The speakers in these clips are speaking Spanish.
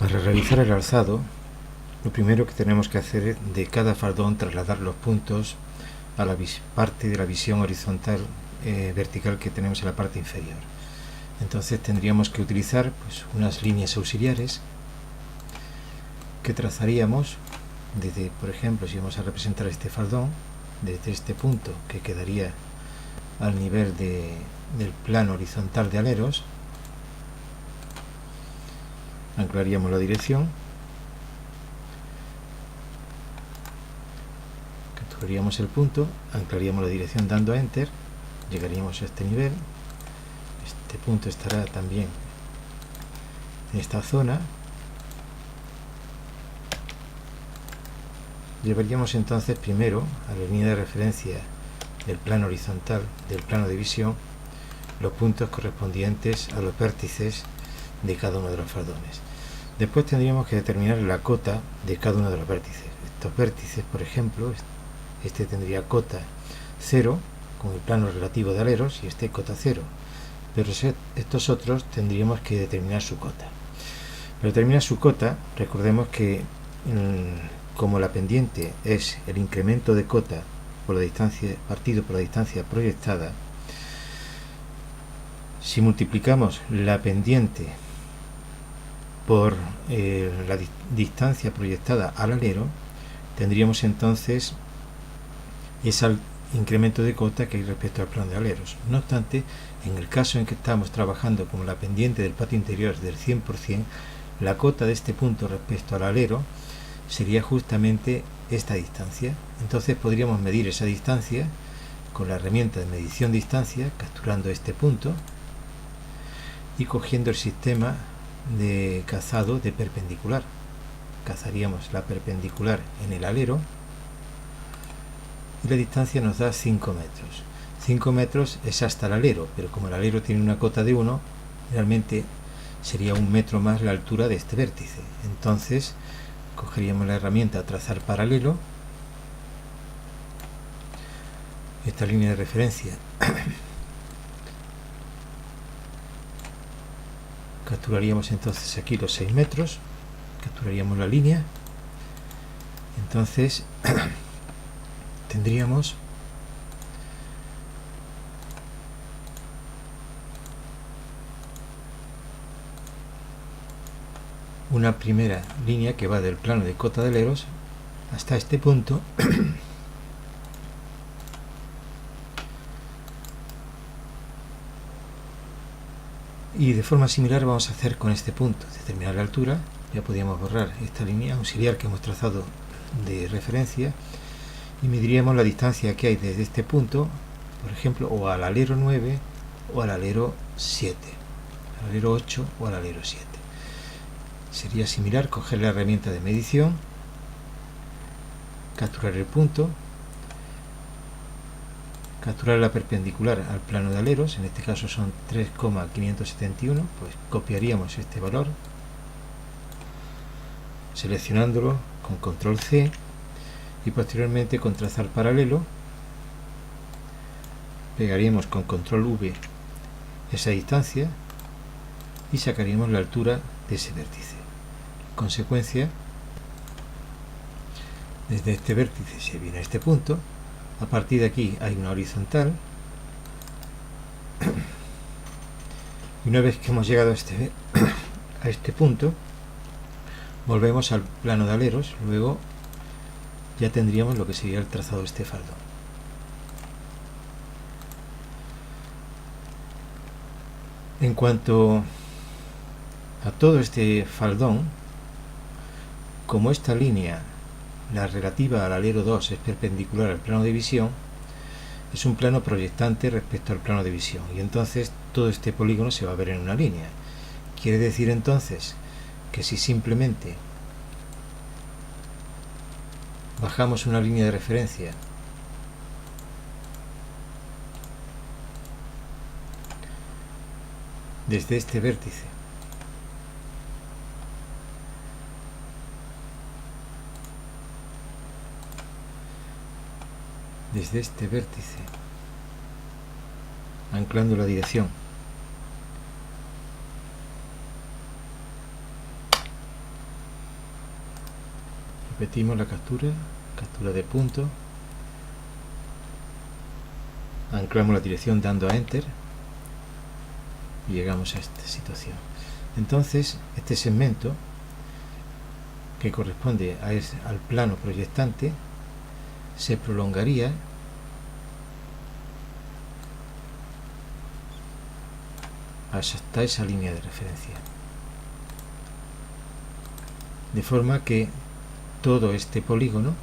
Para realizar el alzado, lo primero que tenemos que hacer es de cada faldón trasladar los puntos a la parte de la visión horizontal vertical que tenemos en la parte inferior. Entonces tendríamos que utilizar unas líneas auxiliares que trazaríamos desde, por ejemplo, si vamos a representar este faldón, desde este punto que quedaría al nivel del plano horizontal de aleros, anclaríamos la dirección, capturaríamos el punto, anclaríamos la dirección dando a Enter, llegaríamos a este nivel, este punto estará también en esta zona, llevaríamos entonces primero a la línea de referencia del plano horizontal, del plano de visión, los puntos correspondientes a los vértices de cada uno de los faldones. Después tendríamos que determinar la cota de cada uno de los vértices. Estos vértices, por ejemplo, este tendría cota 0 con el plano relativo de aleros y este cota 0, pero estos otros tendríamos que determinar su cota. Para determinar su cota, recordemos que como la pendiente es el incremento de cota por la distancia partido por la distancia proyectada, si multiplicamos la pendiente por la distancia proyectada al alero, tendríamos entonces ese incremento de cota que hay respecto al plano de aleros. No obstante, en el caso en que estamos trabajando con la pendiente del patio interior del 100%, la cota de este punto respecto al alero sería justamente esta distancia. Entonces podríamos medir esa distancia con la herramienta de medición de distancia, capturando este punto y cogiendo el sistema de cazado de perpendicular. Cazaríamos la perpendicular en el alero y la distancia nos da 5 metros. 5 metros es hasta el alero, pero como el alero tiene una cota de 1, realmente sería 1 metro más la altura de este vértice. Entonces cogeríamos la herramienta trazar paralelo, esta línea de referencia, capturaríamos entonces aquí los 6 metros, capturaríamos la línea, entonces tendríamos una primera línea que va del plano de cota de aleros hasta este punto y de forma similar vamos a hacer con este punto. Determinar la altura, ya podríamos borrar esta línea auxiliar que hemos trazado de referencia y mediríamos la distancia que hay desde este punto, por ejemplo, o al alero 9 o al alero 7, al alero 8 o al alero 7. Sería similar coger la herramienta de medición, capturar el punto, capturar la perpendicular al plano de aleros, en este caso son 3,571, pues copiaríamos este valor, seleccionándolo con control C y posteriormente con trazar paralelo pegaríamos con control V esa distancia y sacaríamos la altura de ese vértice. En consecuencia, desde este vértice se viene a este punto, a partir de aquí hay una horizontal y una vez que hemos llegado a este punto volvemos al plano de aleros, luego ya tendríamos lo que sería el trazado de este faldón. En cuanto a todo este faldón, como esta línea, la relativa al alero 2, es perpendicular al plano de visión, es un plano proyectante respecto al plano de visión y entonces todo este polígono se va a ver en una línea. Quiere decir entonces que si simplemente bajamos una línea de referencia desde este vértice anclando la dirección repetimos la captura de punto, anclamos la dirección dando a enter y llegamos a esta situación. Entonces este segmento, que corresponde al plano proyectante, se prolongaría hasta esa línea de referencia, de forma que todo este polígono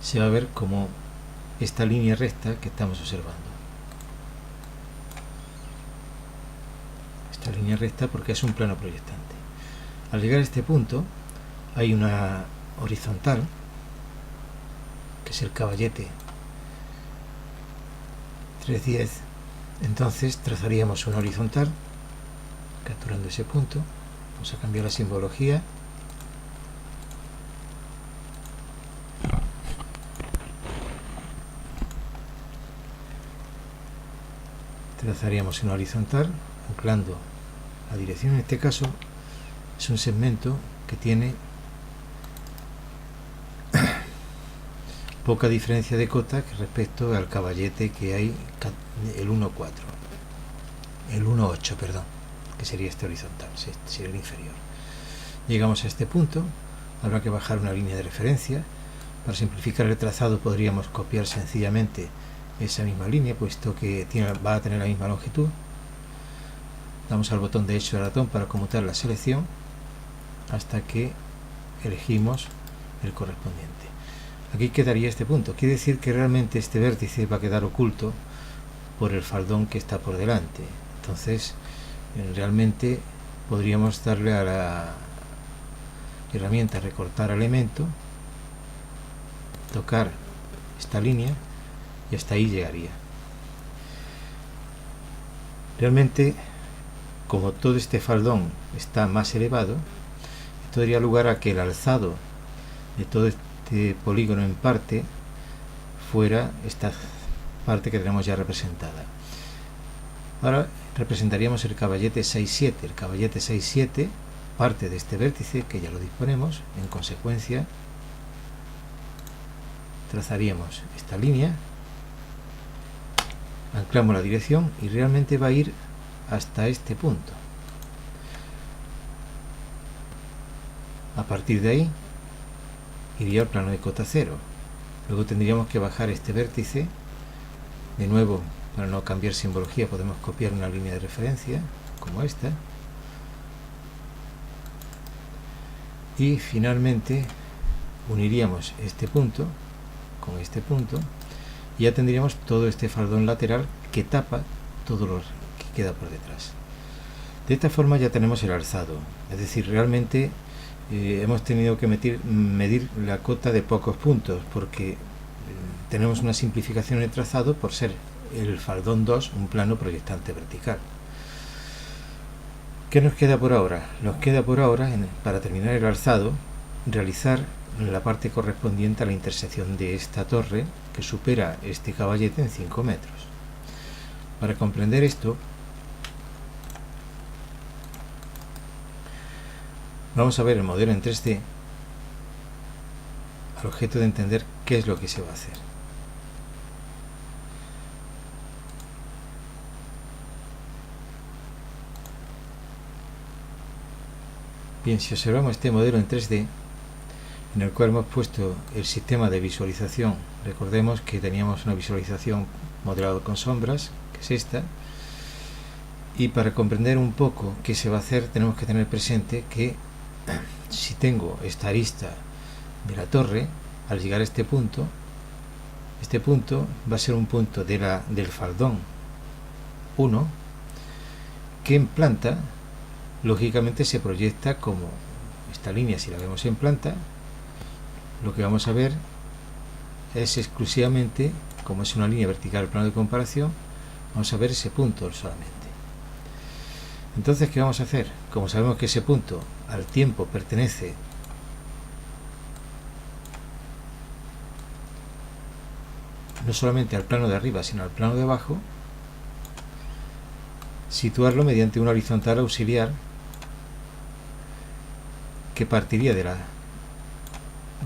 se va a ver como esta línea recta que estamos observando. Esta línea recta porque es un plano proyectante. Al llegar a este punto hay una horizontal, que es el caballete 310. Entonces trazaríamos una horizontal capturando ese punto. Vamos a cambiar la simbología. Trazaríamos una horizontal anclando la dirección. En este caso es un segmento que tiene poca diferencia de cota respecto al caballete que hay, el 1.4, el 1.8, perdón, que sería este horizontal, sería el inferior. Llegamos a este punto, habrá que bajar una línea de referencia. Para simplificar el trazado podríamos copiar sencillamente esa misma línea, puesto que va a tener la misma longitud. Damos al botón derecho del ratón para conmutar la selección hasta que elegimos el correspondiente. Aquí quedaría este punto. Quiere decir que realmente este vértice va a quedar oculto por el faldón que está por delante. Entonces realmente podríamos darle a la herramienta recortar elemento, tocar esta línea y hasta ahí llegaría. Realmente, como todo este faldón está más elevado, esto daría lugar a que el alzado de todo este polígono en parte fuera esta parte que tenemos ya representada. Ahora representaríamos el caballete 6.7. El caballete 6.7 parte de este vértice que ya lo disponemos. En consecuencia trazaríamos esta línea, anclamos la dirección y realmente va a ir hasta este punto. A partir de ahí iría al plano de cota 0. Luego tendríamos que bajar este vértice. De nuevo, para no cambiar simbología, podemos copiar una línea de referencia como esta. Y finalmente uniríamos este punto con este punto y ya tendríamos todo este faldón lateral que tapa todo lo que queda por detrás. De esta forma ya tenemos el alzado, es decir, realmente hemos tenido que medir la cota de pocos puntos porque tenemos una simplificación en el trazado por ser el faldón 2 un plano proyectante vertical. ¿Qué nos queda por ahora? Nos queda por ahora, para terminar el alzado, realizar la parte correspondiente a la intersección de esta torre que supera este caballete en 5 metros. Para comprender esto, vamos a ver el modelo en 3D al objeto de entender qué es lo que se va a hacer. Bien, si observamos este modelo en 3D, en el cual hemos puesto el sistema de visualización, recordemos que teníamos una visualización modelado con sombras, que es esta, y para comprender un poco qué se va a hacer tenemos que tener presente que si tengo esta arista de la torre, al llegar a este punto va a ser un punto del faldón 1 que en planta lógicamente se proyecta como esta línea. Si la vemos en planta, lo que vamos a ver es exclusivamente, como es una línea vertical al plano de comparación, vamos a ver ese punto solamente. Entonces, ¿qué vamos a hacer? Como sabemos que ese punto al tiempo pertenece no solamente al plano de arriba, sino al plano de abajo, situarlo mediante una horizontal auxiliar que partiría de la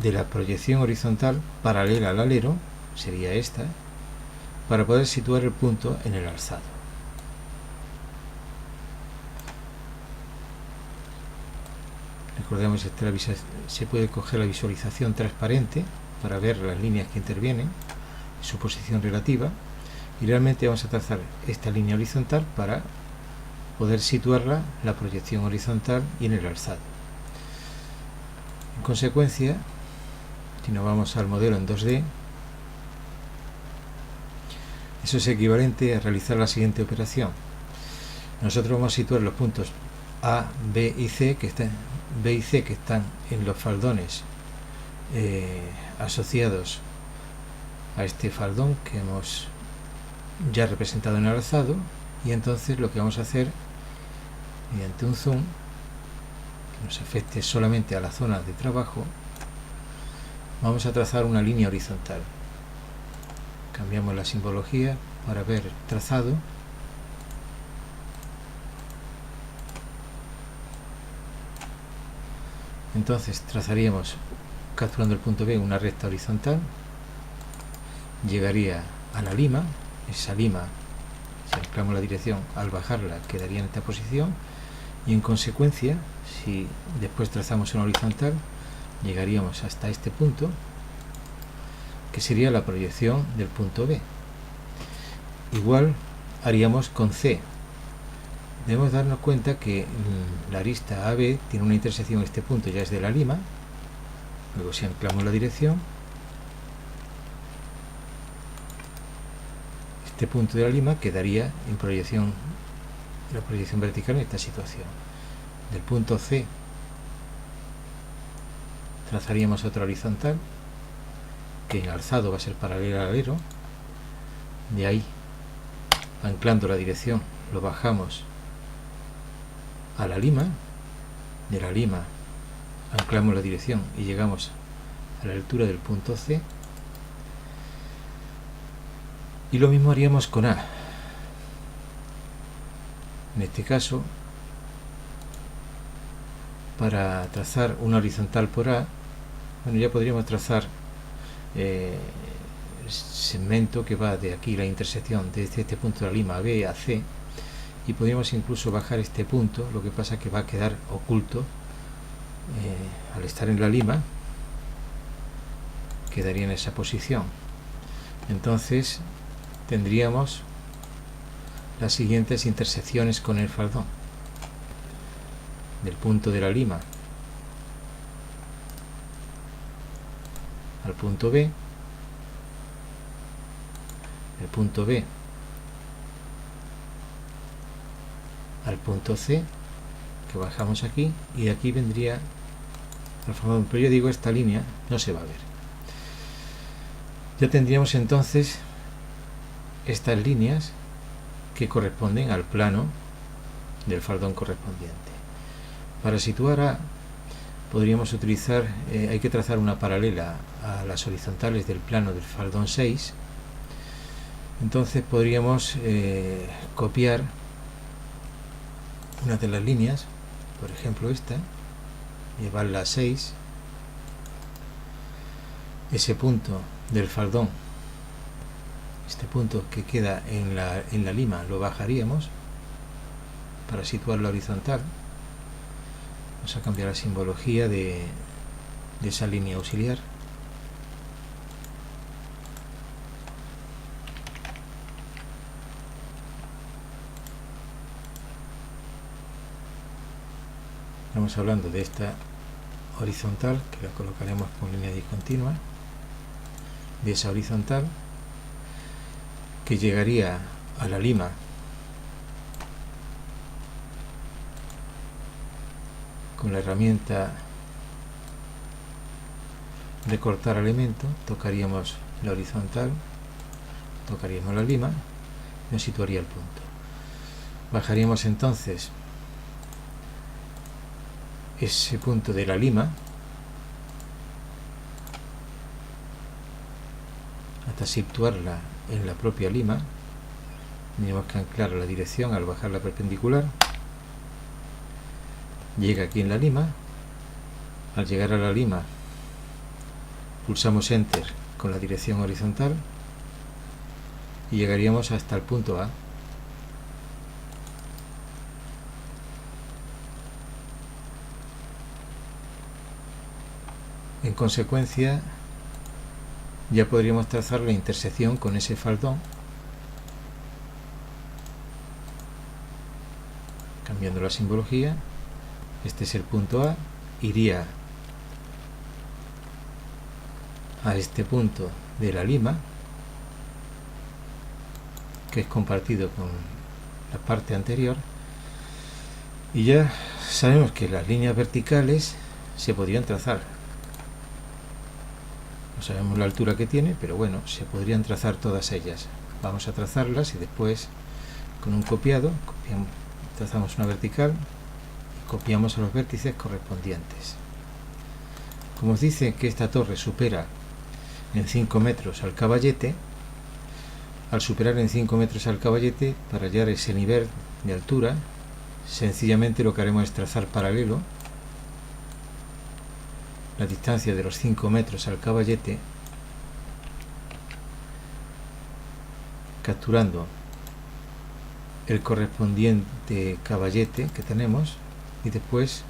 de la proyección horizontal paralela al alero, sería esta, para poder situar el punto en el alzado. Recordemos que se puede coger la visualización transparente para ver las líneas que intervienen, su posición relativa, y realmente vamos a trazar esta línea horizontal para poder situarla, la proyección horizontal y en el alzado. En consecuencia, si nos vamos al modelo en 2D, eso es equivalente a realizar la siguiente operación. Nosotros vamos a situar los puntos A, B y C que están en los faldones asociados a este faldón que hemos ya representado en el alzado, y entonces lo que vamos a hacer mediante un zoom que nos afecte solamente a la zona de trabajo, vamos a trazar una línea horizontal. Cambiamos la simbología para ver trazado. Entonces trazaríamos, capturando el punto B, una recta horizontal, llegaría a la lima, esa lima, si anclamos la dirección, al bajarla quedaría en esta posición, y en consecuencia, si después trazamos una horizontal, llegaríamos hasta este punto, que sería la proyección del punto B. Igual haríamos con C. Debemos darnos cuenta que la arista AB tiene una intersección en este punto, ya es de la lima. Luego, si anclamos la dirección, este punto de la lima quedaría en proyección, la proyección vertical en esta situación. Del punto C trazaríamos otra horizontal que en alzado va a ser paralela al alero. De ahí, anclando la dirección, lo bajamos a la lima. De la lima anclamos la dirección y llegamos a la altura del punto C. Y lo mismo haríamos con A. En este caso, para trazar una horizontal por A, bueno, ya podríamos trazar el segmento que va de aquí, la intersección desde este punto de la lima B a C, y podríamos incluso bajar este punto. Lo que pasa es que va a quedar oculto al estar en la lima, quedaría en esa posición. Entonces tendríamos las siguientes intersecciones con el faldón: del punto de la lima al punto B, el punto B al punto C, que bajamos aquí, y de aquí vendría el faldón. Pero yo digo, esta línea no se va a ver. Ya tendríamos entonces estas líneas que corresponden al plano del faldón correspondiente. Para situar A, podríamos utilizar, hay que trazar una paralela a las horizontales del plano del faldón 6. Entonces podríamos copiar una de las líneas, por ejemplo esta, llevarla a 6, ese punto del faldón, este punto que queda en la lima, lo bajaríamos para situar la horizontal. Vamos a cambiar la simbología de esa línea auxiliar. Estamos hablando de esta horizontal, que la colocaremos con línea discontinua, de esa horizontal que llegaría a la lima con la herramienta de cortar elemento. Tocaríamos la horizontal, tocaríamos la lima, nos situaría el punto. Bajaríamos entonces ese punto de la lima hasta situarla en la propia lima. Tenemos que anclar la dirección al bajar la perpendicular. Llega aquí en la lima. Al llegar a la lima pulsamos Enter con la dirección horizontal y llegaríamos hasta el punto A. En consecuencia, ya podríamos trazar la intersección con ese faldón, cambiando la simbología. Este es el punto A, iría a este punto de la lima, que es compartido con la parte anterior, y ya sabemos que las líneas verticales se podrían trazar. No sabemos la altura que tiene, pero bueno, se podrían trazar todas ellas. Vamos a trazarlas y después, con un copiado, trazamos una vertical y copiamos a los vértices correspondientes. Como os dice que esta torre supera en 5 metros al caballete, al superar en 5 metros al caballete, para hallar ese nivel de altura, sencillamente lo que haremos es trazar paralelo la distancia de los 5 metros al caballete, capturando el correspondiente caballete que tenemos, y después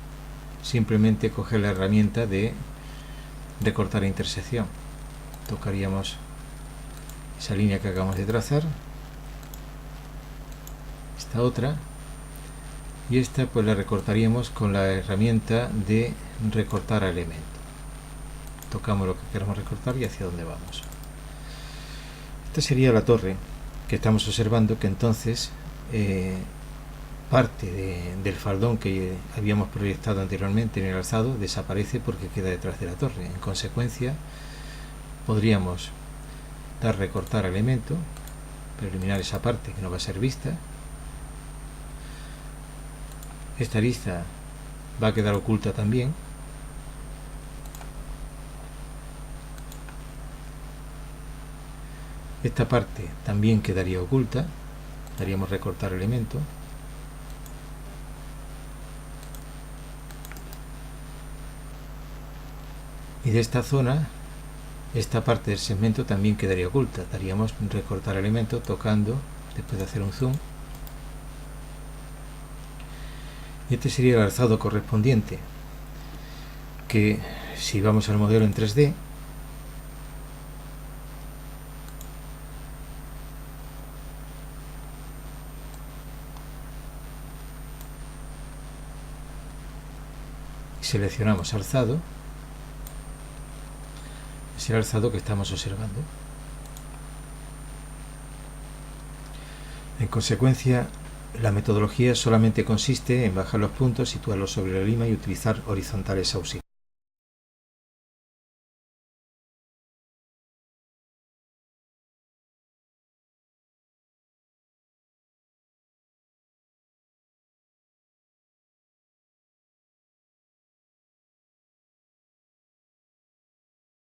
simplemente coger la herramienta de recortar intersección. Tocaríamos esa línea que acabamos de trazar, esta otra, y esta pues la recortaríamos con la herramienta de recortar a elemento. Tocamos lo que queremos recortar y hacia dónde vamos. Esta sería la torre que estamos observando, que entonces parte del faldón que habíamos proyectado anteriormente en el alzado desaparece porque queda detrás de la torre. En consecuencia, podríamos dar recortar a elemento para eliminar esa parte que no va a ser vista. Esta lista va a quedar oculta también. Esta parte también quedaría oculta. Daríamos recortar elemento. Y de esta zona, esta parte del segmento también quedaría oculta. Daríamos recortar elemento tocando, después de hacer un zoom. Y este sería el alzado correspondiente, que si vamos al modelo en 3D, seleccionamos alzado, es el alzado que estamos observando. En consecuencia, la metodología solamente consiste en bajar los puntos, situarlos sobre la lima y utilizar horizontales auxiliares.